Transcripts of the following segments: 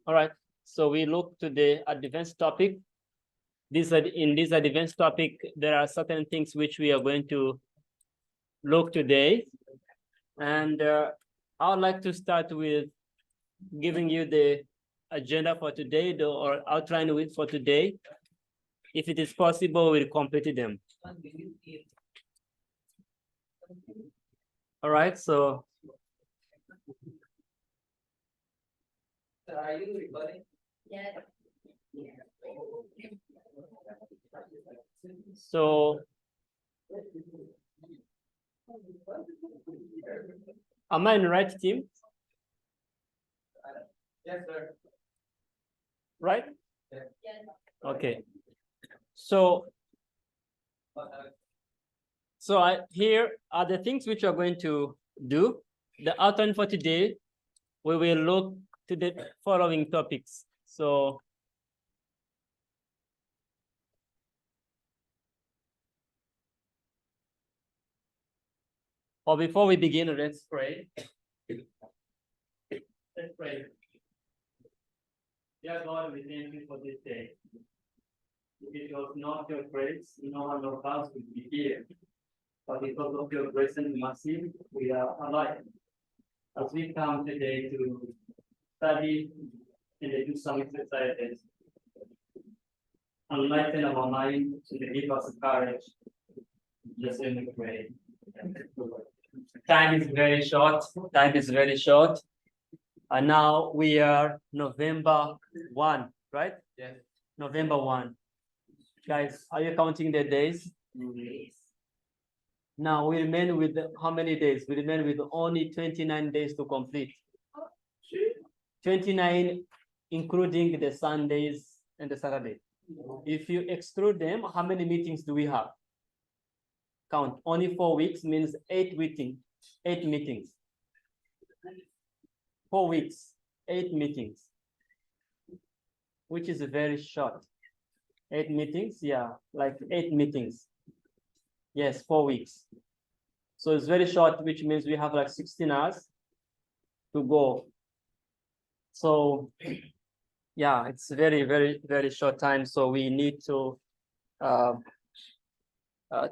All right, so we look to the advanced topic. In this advanced topic, there are certain things which we are going to look today. And I would like to start with giving you the agenda for today, or outline with for today. If it is possible, we'll complete them. All right, so. Are you recording? Yeah. So, am I in the right team? Yes, sir. Right? Yes. Okay. So here are the things which we're going to do. The outline for today, we will look to the following topics. So before we begin, let's pray. Let's pray. Dear God, we thank you for this day. If it was not your grace, no one of us would be here. But because of your grace and mercy, we are alive. As we come today to study and do some exercises, enlighten our mind and give us courage. Just let me pray. Time is very short. Time is very short. And now we are November 1, right? Yes. November 1. Guys, are you counting the days? Yes. Now we remain with how many days? We remain with only 29 days to complete. 29, including the Sundays and the Saturday. If you exclude them, how many meetings do we have? Count. Only 4 weeks means 8 meetings. 8 meetings. 4 weeks, 8 meetings, which is very short. 8 meetings, yeah, like 8 meetings. Yes, 4 weeks. So it's very short, which means we have like 16 hours to go. So yeah, it's very, very, very short time. So we need to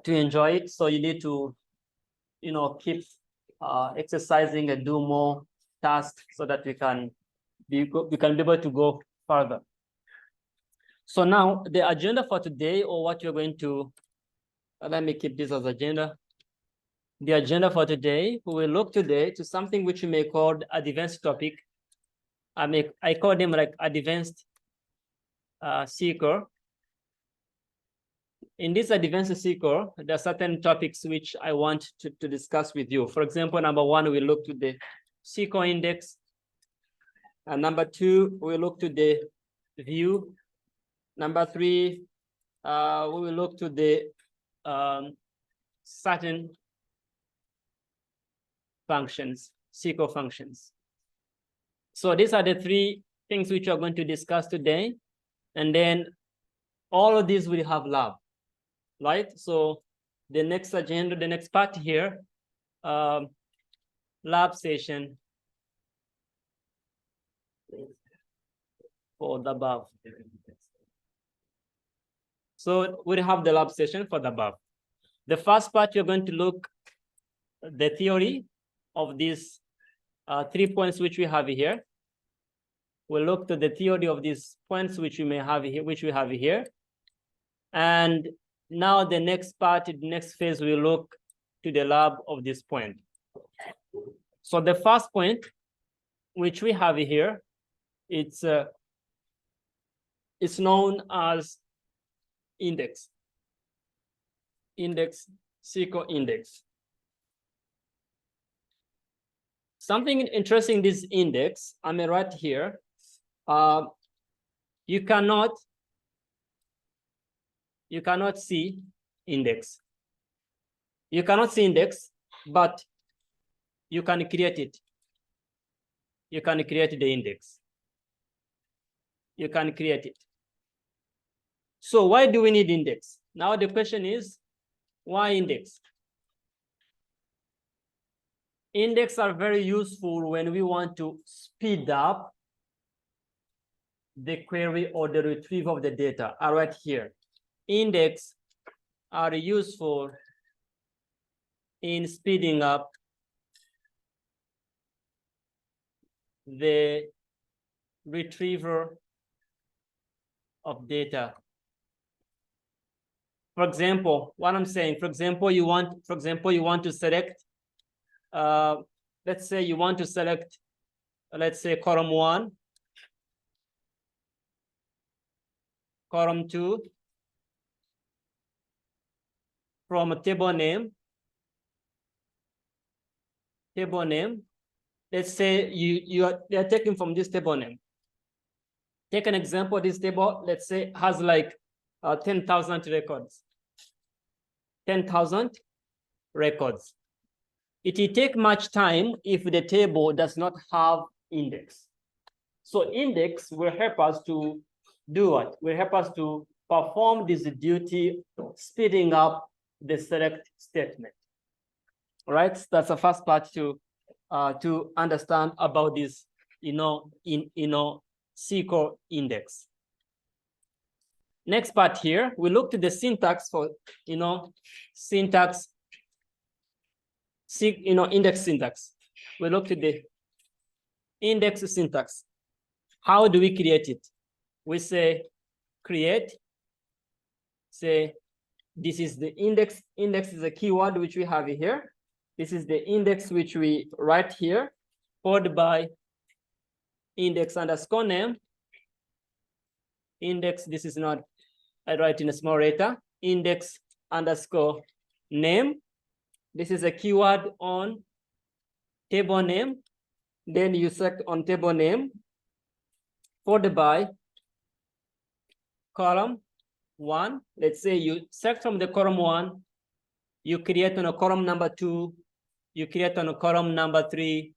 enjoy it. So you need to, keep exercising and do more tasks so that we can be able to go further. So now the agenda for today, or what you're going to, let me keep this as agenda. The agenda for today, we will look today to something which you may call advanced topic. I call them like advanced SQL. In this advanced SQL, there are certain topics which I want to discuss with you. For example, number 1, we look to the SQL Index. And number 2, we look to the view. Number 3, we will look to the certain functions, SQL functions. So these are the 3 things which we are going to discuss today. And then all of these will have lab, right? So the next agenda, the next part here, lab session for the above. So we have the lab session for the above. The first part, you're going to look the theory of these 3 points which we have here. We'll look to the theory of these points which we may have here, which we have here. And now the next part, the next phase, we look to the lab of this point. So the first point which we have here, it's known as index. Index, SQL index. Something interesting, this index, I'm right here. You cannot see index. You cannot see index, but you can create it. You can create the index. You can create it. So why do we need index? Now the question is, why index? Index are very useful when we want to speed up the query or the retrieval of the data are right here. Index are useful in speeding up the retrieval of data. For example, what I'm saying, for example, you want to select, let's say you want to select, let's say column 1, column 2, from a table name. Let's say they are taken from this table name. Take an example. This table, let's say, has like 10,000 records. 10,000 records. It will take much time if the table does not have index. So index will help us to do what? Will help us to perform this duty, speeding up the select statement. All right, that's the first part to understand about this, in SQL Index. Next part here, we look to the syntax for, syntax, index syntax. We look to the index syntax. How do we create it? We say create, say this is the index. Index is a keyword which we have here. This is the index which we write here, followed by index underscore name. Index, this is not, I write in a small letter, index underscore name. This is a keyword on table name. Then you select on table name, followed by column 1. Let's say you select from the column 1, you create on a column number 2, you create on a column number 3,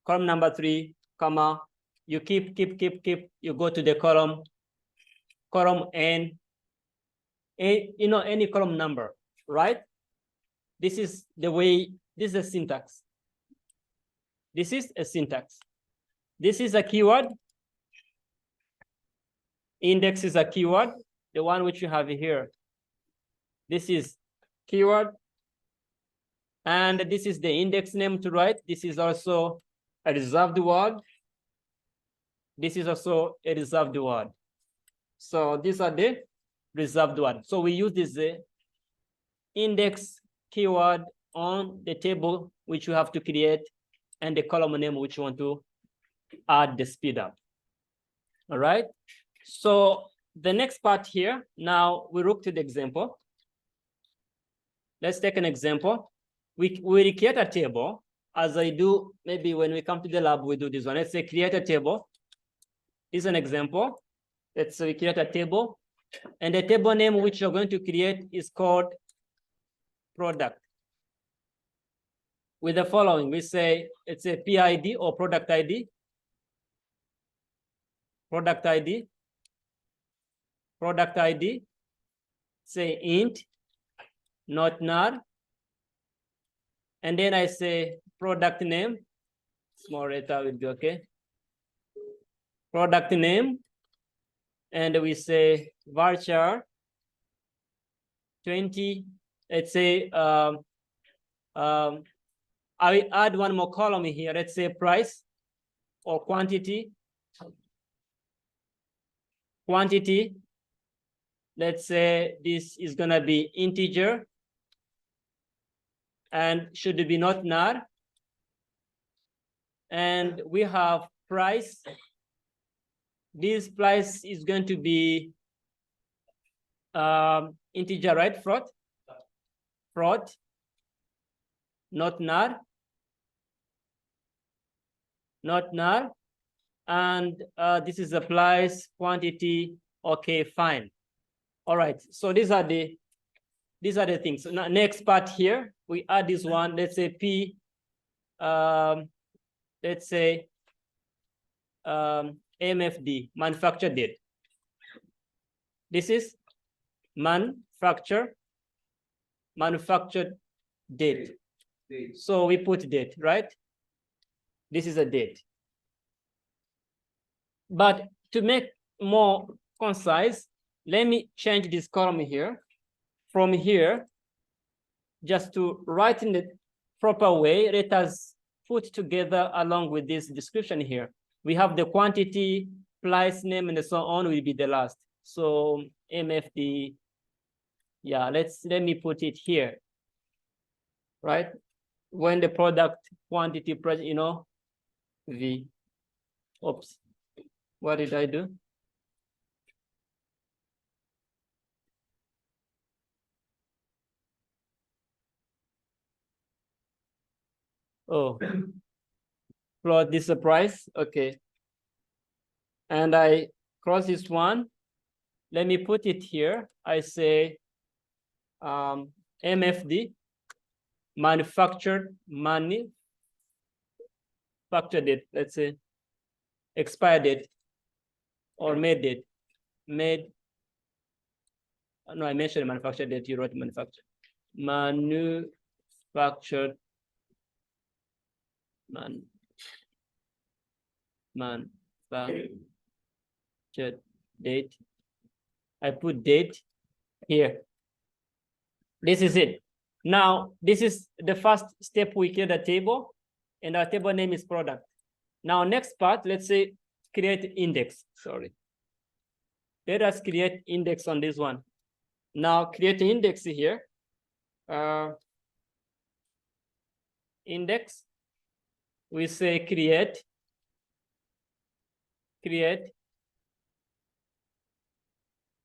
comma, you keep, you go to the column n, any column number, right? This is the way, this is a syntax. This is a syntax. This is a keyword. Index is a keyword, the one which you have here. This is keyword. And this is the index name to write. This is also a reserved word. This is also a reserved word. So these are the reserved word. So we use this index keyword on the table which you have to create, and the column name which you want to add the speed up. All right. So the next part here, now we look to the example. Let's take an example. We create a table, as I do, maybe when we come to the lab, we do this one. Let's say create a table. This is an example. Let's say we create a table, and the table name which you're going to create is called product. With the following, we say it's a PID or product ID. Product ID. Product ID. Say int, not null. And then I say product name. Small letter will be okay. Product name. And we say varchar 20. Let's say I will add one more column here. Let's say price or quantity. Quantity. Let's say this is gonna be integer and should be not null. And we have price. This price is going to be integer, right? Float, not null. Not null. And this is the price, quantity. Okay, fine. All right. So these are the things. So now, next part here, we add this one. Let's say P. Let's say MFD, manufacture date. This is manufactured date. So we put date, right? This is a date. But to make more concise, let me change this column here. From here, just to write in the proper way, let us put together along with this description here. We have the quantity, price, name, and so on will be the last. So MFD, yeah, let me put it here, right? When the product quantity, price, V. Oops, what did I do? Oh, plot this price, okay. And I cross this one. Let me put it here. I say MFD, manufactured date, let's say expired date or made date. No, I mentioned manufactured date, you wrote manufactured. Manufactured date. I put date here. This is it. Now, this is the first step. We create a table, and our table name is product. Now, next part, let's say create index. Sorry. Let us create index on this one. Now, create index here. Index. We say create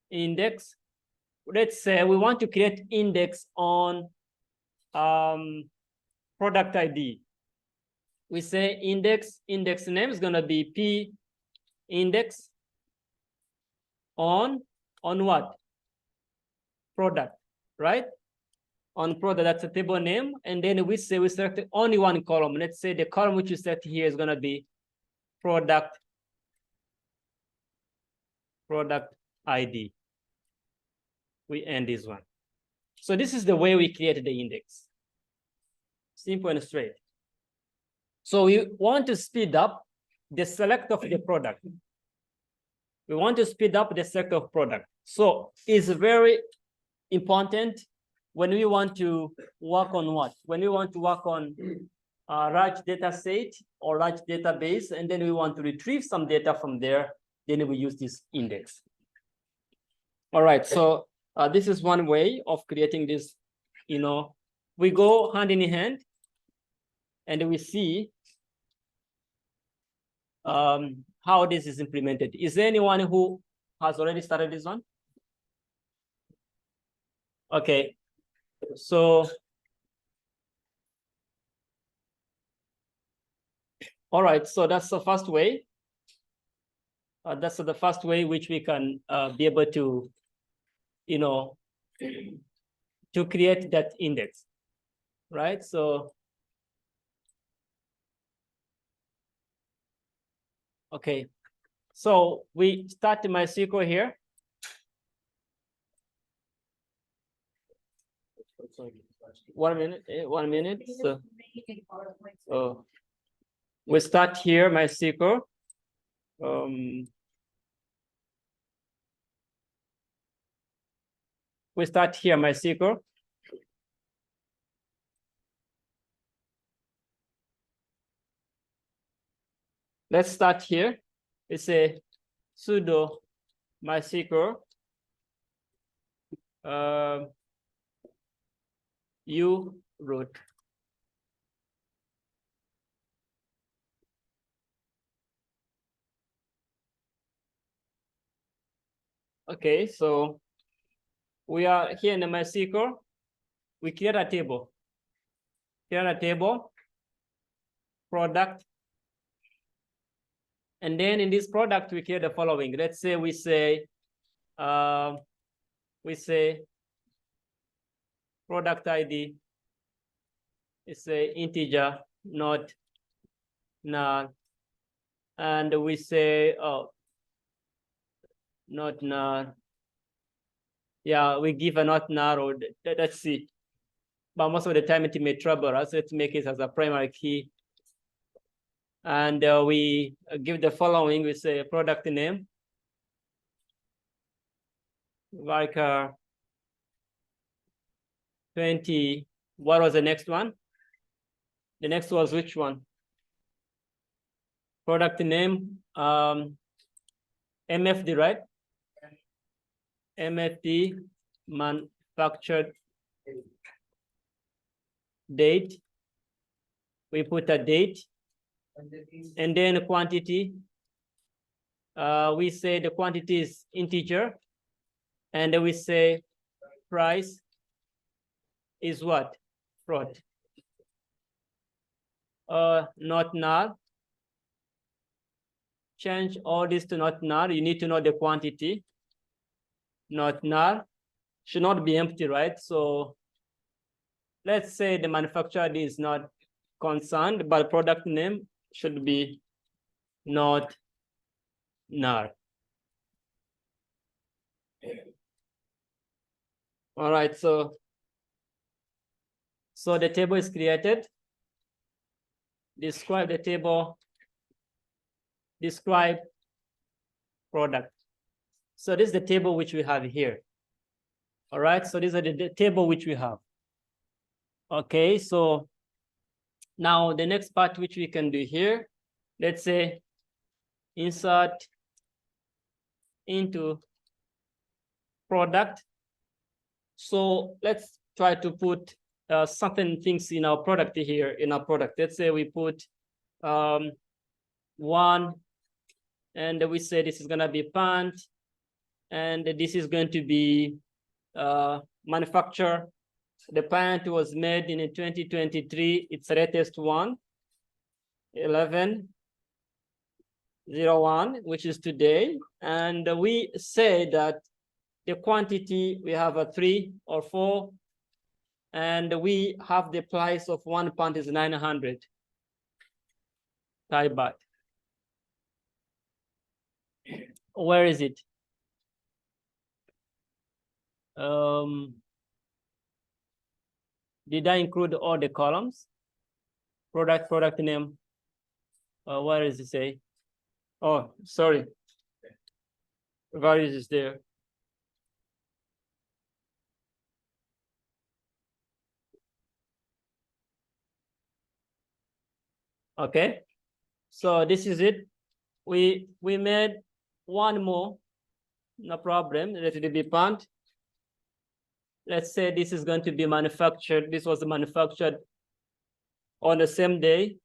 index. Let's say we want to create index on product ID. We say index name is going to be P index on what? Product, right? On product, that's a table name. And then we say we select only one column. Let's say the column which you select here is going to be product ID. We end this one. So this is the way we create the index. Simple and straight. So we want to speed up the select of the product. We want to speed up the select of product. So it's very important when we want to work on what? When we want to work on a large data set or large database, and then we want to retrieve some data from there, then we use this index. All right, so this is one way of creating this, we go hand in hand and we see how this is implemented. Is there anyone who has already started this one? Okay, so, all right, so that's the first way. That's the first way which we can be able to, to create that index, right? So, okay, so we start MySQL here. One minute. So, we start here MySQL. We start here MySQL. Let's start here. It's a sudo MySQL u root. Okay, so we are here in the MySQL. We create a table. Product. And then in this product, we create the following. Let's say we say product ID is a integer, not null. And we say, not null. Yeah, we give a not null. Let's see. but most of the time it may trouble us. Let's make it as a primary key. And we give the following. We say product name, varchar 20. What was the next one? The next was which one? Product name, MFD, right? MFD, manufactured date. We put a date, and then quantity. We say the quantity is integer, and then we say price is what? Float. Not null. Change all this to not null. You need to know the quantity. Not null. Should not be empty, right? So let's say the manufacturer is not concerned, but product name should be not null. All right, so the table is created. Describe the table. Describe product. So this is the table which we have here. All right, so these are the table which we have. Okay, so now the next part which we can do here, let's say insert into product. So let's try to put certain things in our product here, in our product. Let's say we put 1, and we say this is gonna be pant, and this is going to be manufacturer. The pant was made in 2023. It's latest one, 11/01, which is today. And we say that the quantity, we have a 3 or 4, and we have the price of 1 pound is 900 Thai baht. Where is it? Did I include all the columns? Product name. Where is it say? Oh, sorry. Values is there. Okay, so this is it. We made one more, no problem. Let it be pant. Let's say this is going to be manufactured. This was manufactured on the same day,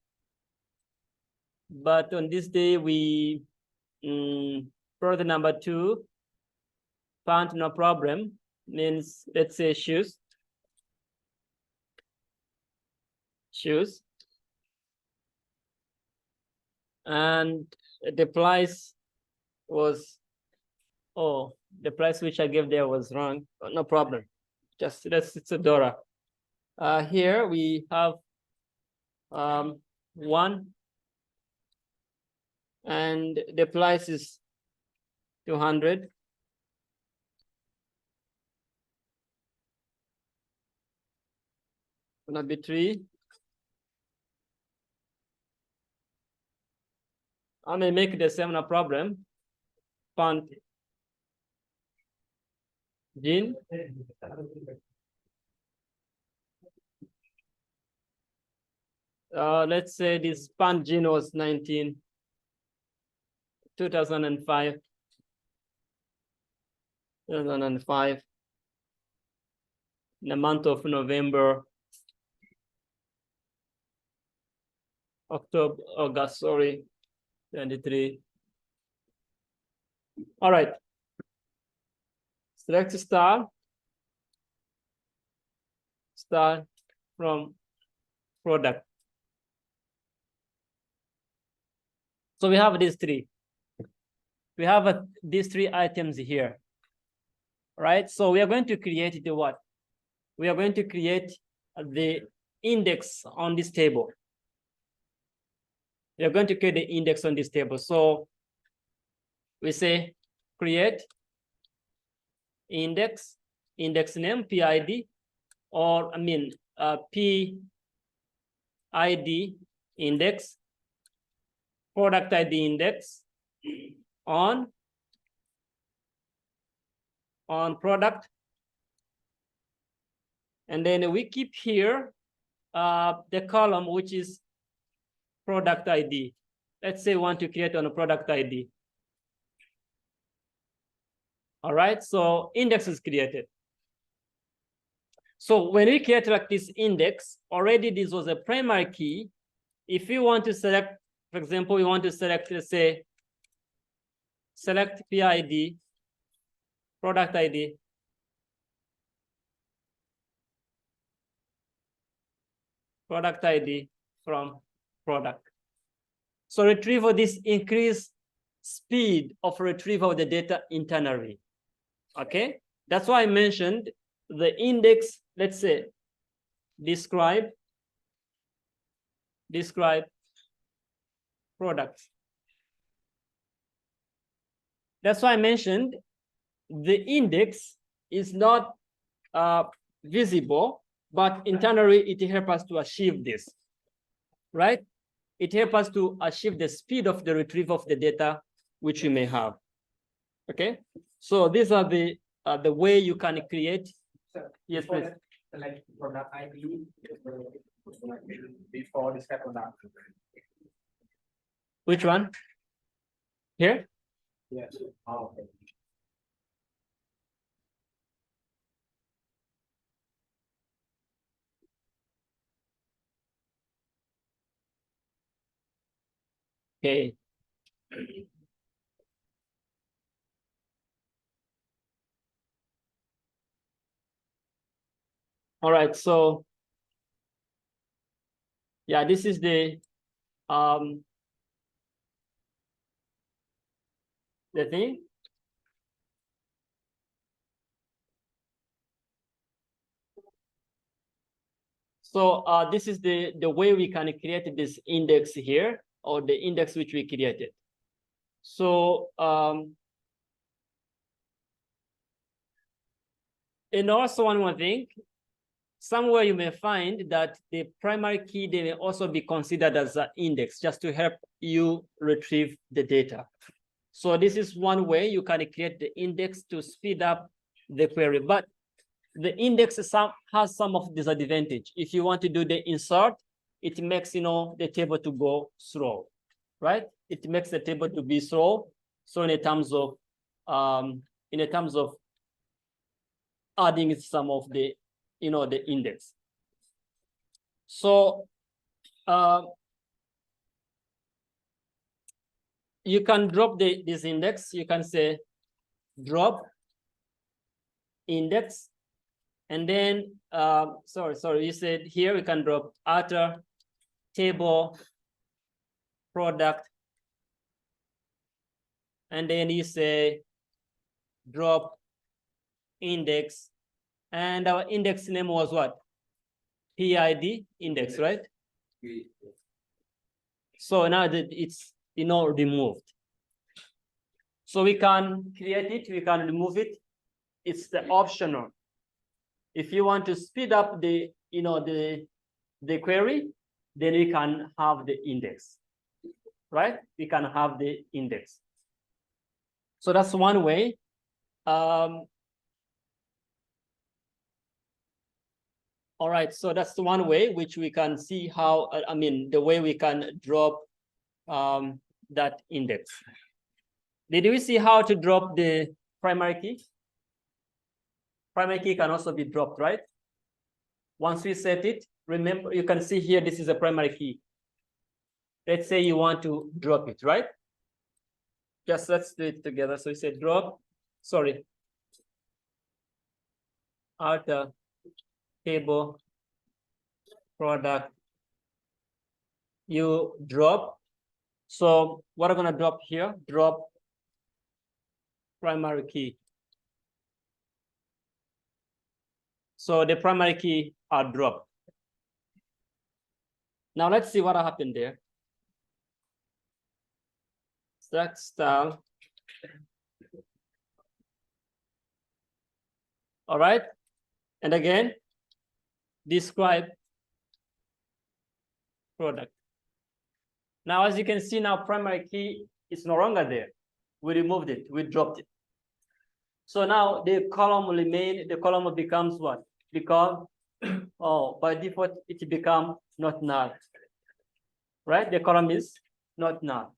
but on this day we product number 2, pant, no problem, means let's say shoes. And the price was, oh, the price which I gave there was wrong, but no problem. Just it's a $1. Here we have 1, and the price is 200. Gonna be 3. I may make the same, no problem. Pant jean. Let's say this pant jean was 2005. 2005. In the month of November, October, August, sorry, 23. All right. Select star from product. So we have these 3. We have these 3 items here, right? So we are going to create the what? We are going to create the index on this table. We are going to create the index on this table. So we say create index name, PID, or PID index, product ID index on product. And then we keep here the column, which is product ID. Let's say we want to create on a product ID. All right, so index is created. So when we create like this index, already this was a primary key. If you want to select, for example, we want to select, let's say, select PID, product ID. Product ID from product. So retrieval, this increase speed of retrieval of the data internally. Okay, that's why I mentioned the index, let's say, describe products. That's why I mentioned the index is not visible, but internally it helps us to achieve this, right? It helps us to achieve the speed of the retrieval of the data which we may have. Okay, so these are the way you can create. Yes, please. Select product ID before this product. Which one? Here? Yes. Oh, okay. Okay. All right, so yeah, this is the thing. So this is the way we can create this index here, or the index which we created. So and also one more thing, somewhere you may find that the primary key, they may also be considered as an index just to help you retrieve the data. So this is one way you can create the index to speed up the query, but the index has some of disadvantage. If you want to do the insert, it makes the table to go slow, right? It makes the table to be slow. So in terms of adding some of the the index. So you can drop this index. You can say drop index, and then sorry, you said here we can drop outer table product, and then you say drop index, and our index name was what? PID index, right? So now that it's removed. So we can create it, we can remove it. It's the optional. If you want to speed up the the query, then we can have the index, right? We can have the index. So that's one way. All right, so that's the one way which we can see how, the way we can drop that index. Did we see how to drop the primary key? Primary key can also be dropped, right? Once we set it, remember, you can see here, this is a primary key. Let's say you want to drop it, right? Just let's do it together. So you say drop, outer table product, you drop. So what I'm gonna drop here, drop primary key. So the primary key are dropped. Now let's see what happened there. Select style. All right, and again, describe product. Now, as you can see now, primary key is no longer there. We removed it, we dropped it. So now the column will remain, the column becomes what? Because, oh, by default, it becomes not null, right? The column is not null.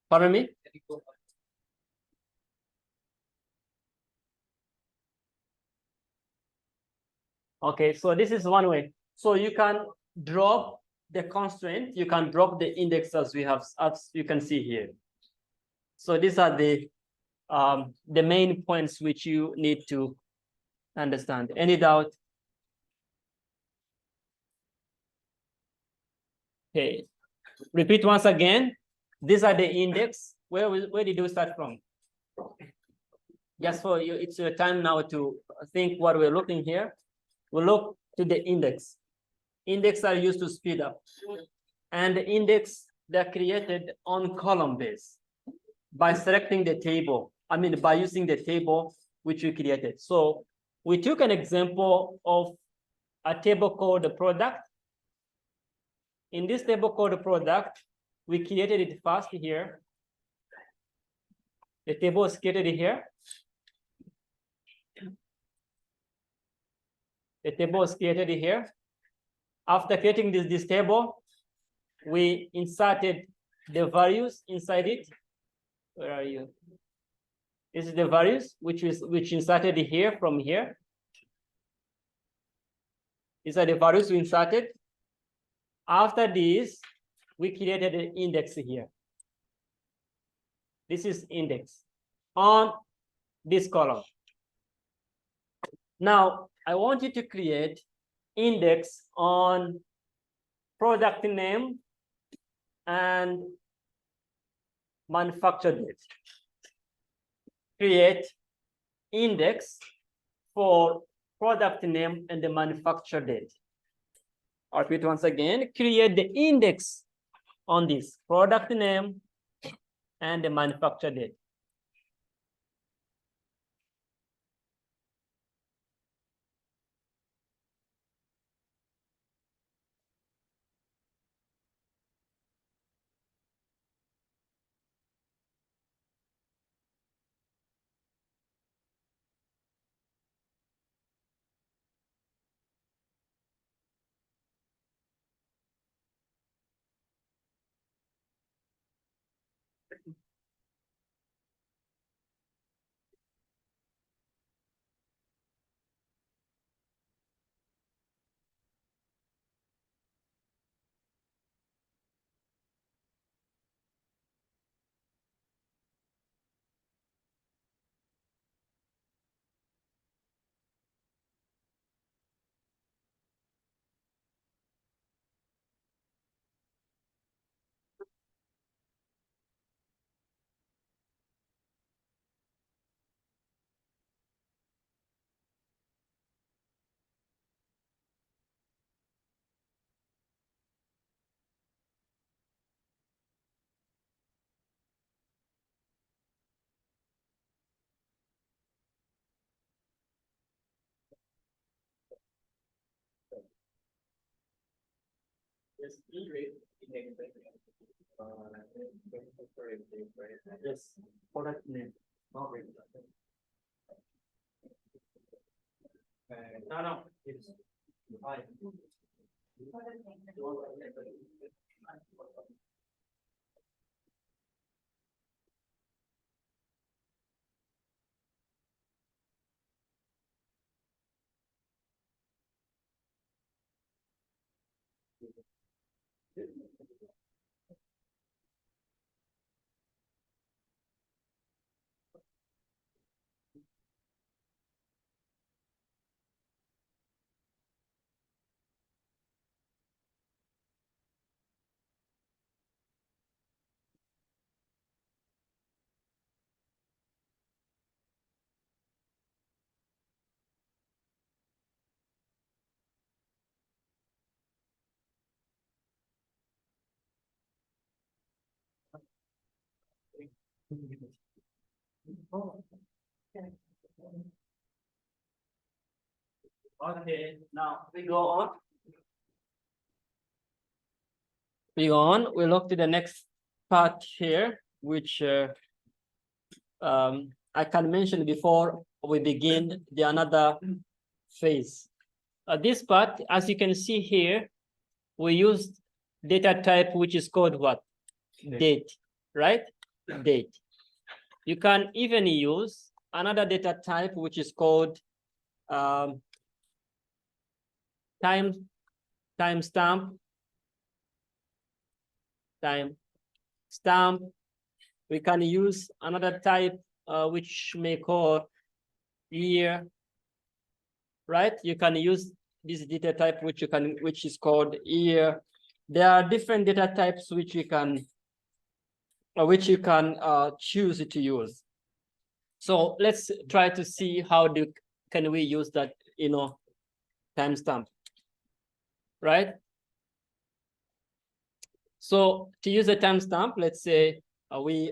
Pardon me? Okay, so this is one way. So you can drop the constraint, you can drop the index as you can see here. So these are the main points which you need to understand. Any doubt? Okay, repeat once again. These are the index. Where did you start from? Just for you, it's your time now to think what we're looking here. We look to the index. Index are used to speed up. And the index, they're created on column base by selecting the table. I mean, by using the table which we created. So we took an example of a table called the product. In this table called the product, we created it first here. The table is created here. The table is created here. After creating this table, we inserted the values inside it. Where are you? This is the values which inserted here from here. These are the values we inserted. After this, we created an index here. This is index on this column. Now, I want you to create index on product name and manufacture date. Create index for product name and the manufacture date. I'll repeat once again, create the index on this product name and the manufacture date. Yes, product name. No, no. It's fine. Okay, now we go on. We go on. We look to the next part here, which I can mention before we begin the another phase. This part, as you can see here, we used data type which is called what? Date, right? Date. You can even use another data type which is called timestamp. We can use another type which may call year, right? You can use this data type which is called year. There are different data types which you can choose to use. So let's try to see how can we use that, timestamp, right? So to use a timestamp, let's say we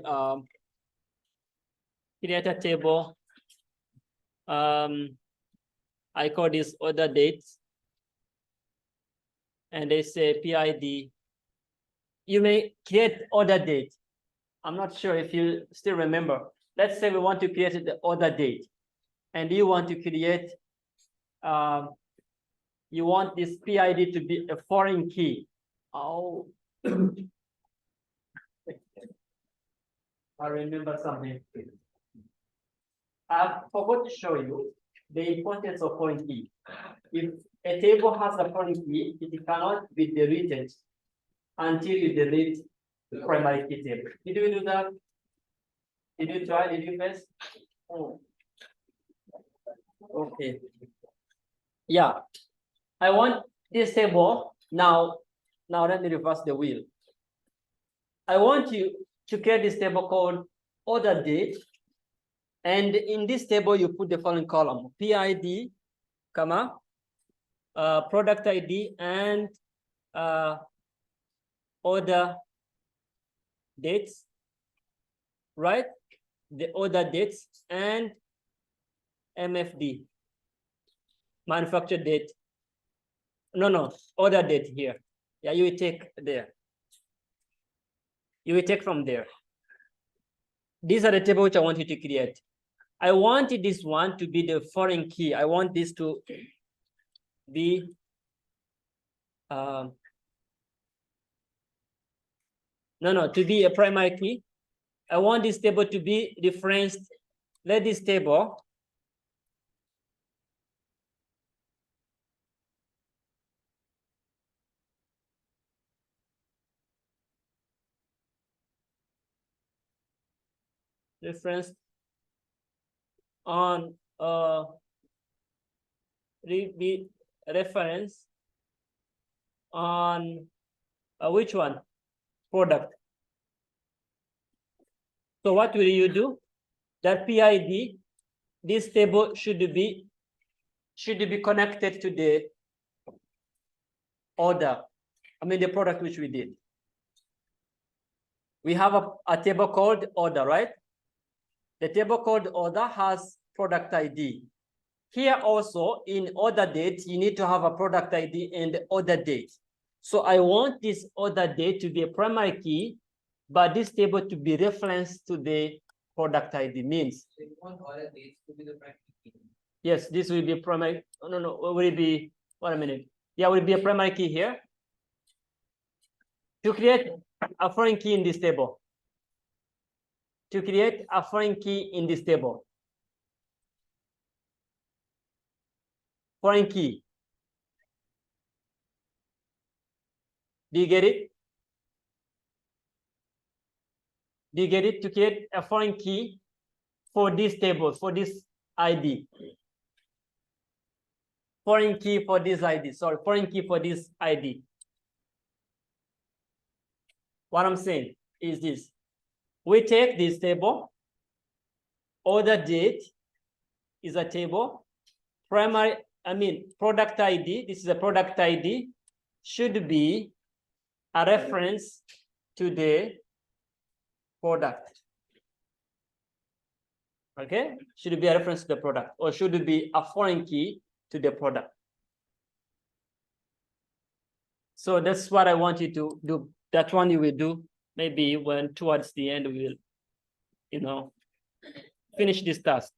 create a table. I call this order dates, and they say PID. You may create order date. I'm not sure if you still remember. Let's say we want to create the order date, and you want to create, you want this PID to be a foreign key. Oh, I remember something. I forgot to show you the importance of foreign key. If a table has a foreign key, it cannot be deleted until you delete the primary key table. Did you do that? Did you try? Did you first? Oh. Okay. Yeah. I want this table now. Now let me reverse the wheel. I want you to create this table called order date. And in this table, you put the following column: PID, comma, product ID, and order dates, right? The order dates and MFD, manufacture date. No, order date here. Yeah, you will take there. You will take from there. These are the table which I want you to create. I want this one to be the foreign key. I want this to be to be a primary key. I want this table to be referenced. Let this table referenced on be reference on which one? Product. So what will you do? That PID, this table should be connected to the order. I mean the product which we did. We have a table called order, right? The table called order has product ID. Here also in order date, you need to have a product ID and order date. So I want this order date to be a primary key, but this table to be referenced to the product ID means. So you want order dates to be the primary key. Yes, this will be primary. No, will it be, wait a minute. Yeah, will be a primary key here. To create a foreign key in this table. To create a foreign key in this table. Foreign key. Do you get it? Do you get it? To create a foreign key for this table, for this ID. Foreign key for this ID. Sorry, foreign key for this ID. What I'm saying is this. We take this table. Order date is a table. Product ID. This is a product ID. Should be a reference to the product. Okay, should it be a reference to the product, or should it be a foreign key to the product? So that's what I want you to do. That one you will do maybe when towards the end we will, finish this task.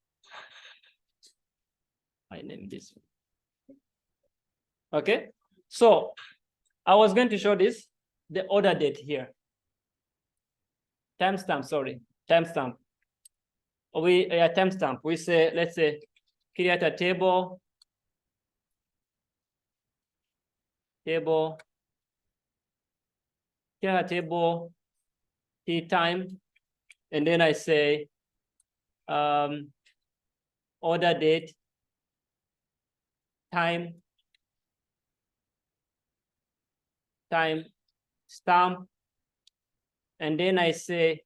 I name this one. Okay, so I was going to show this, the order date here. Timestamp, sorry, timestamp. Timestamp. We say, let's say, create a table, create a table, t time, and then I say order date, time stamp, and then I say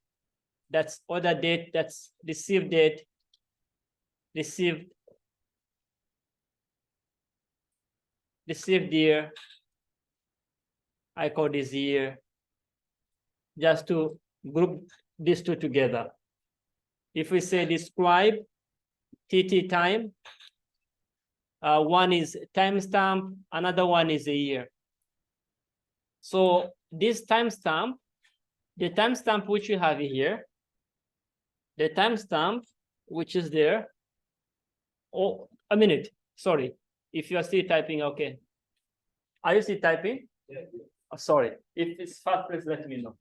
that's order date, that's received date, received year. I call this year just to group these two together. If we say describe TT time, one is timestamp, another one is a year. So this timestamp, the timestamp which you have here, the timestamp which is there, oh, a minute, sorry. If you are still typing, okay. Are you still typing? Yeah. Oh, sorry. If it's fast, please let me know.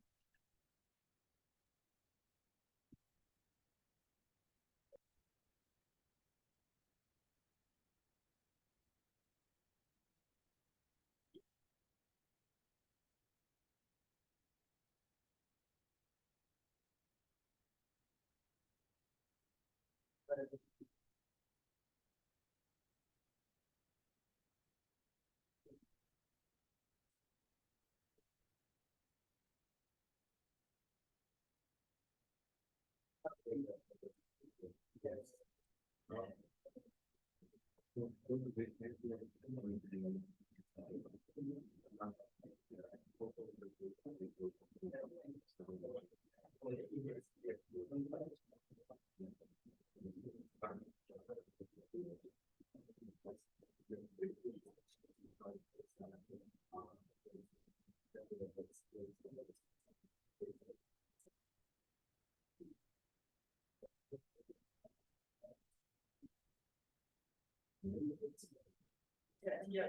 Yeah.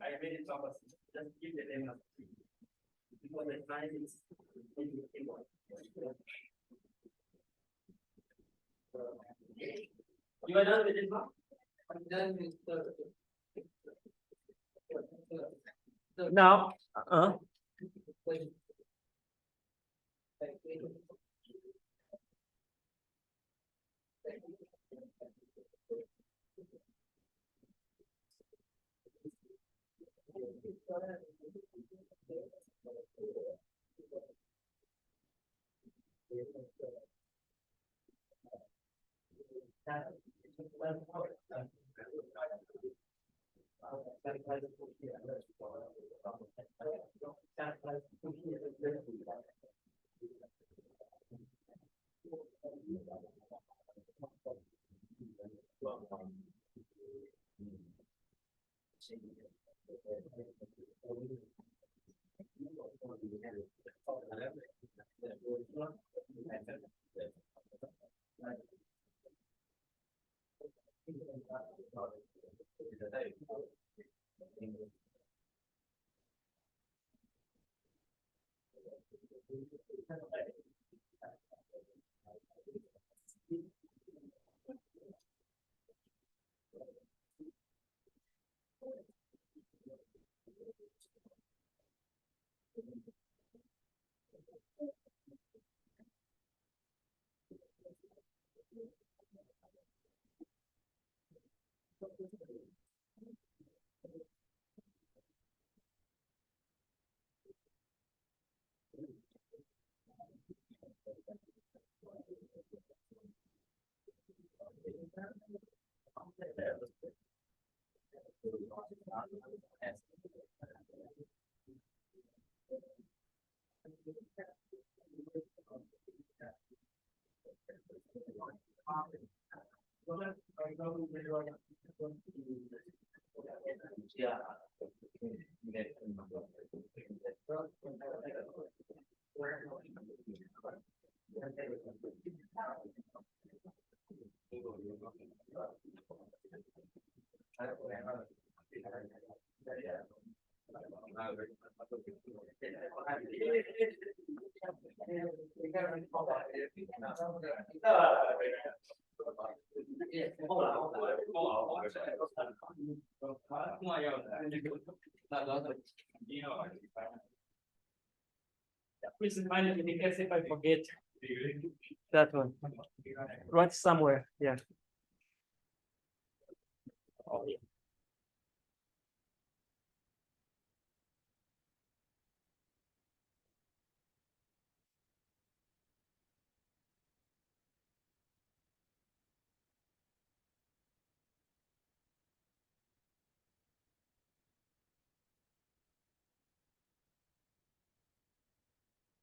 I made it opposite. Just give the name of because the time is you are done with it now? I'm done with now. Yeah. Please remind me in case if I forget that one. Write somewhere, yeah. Oh, yeah.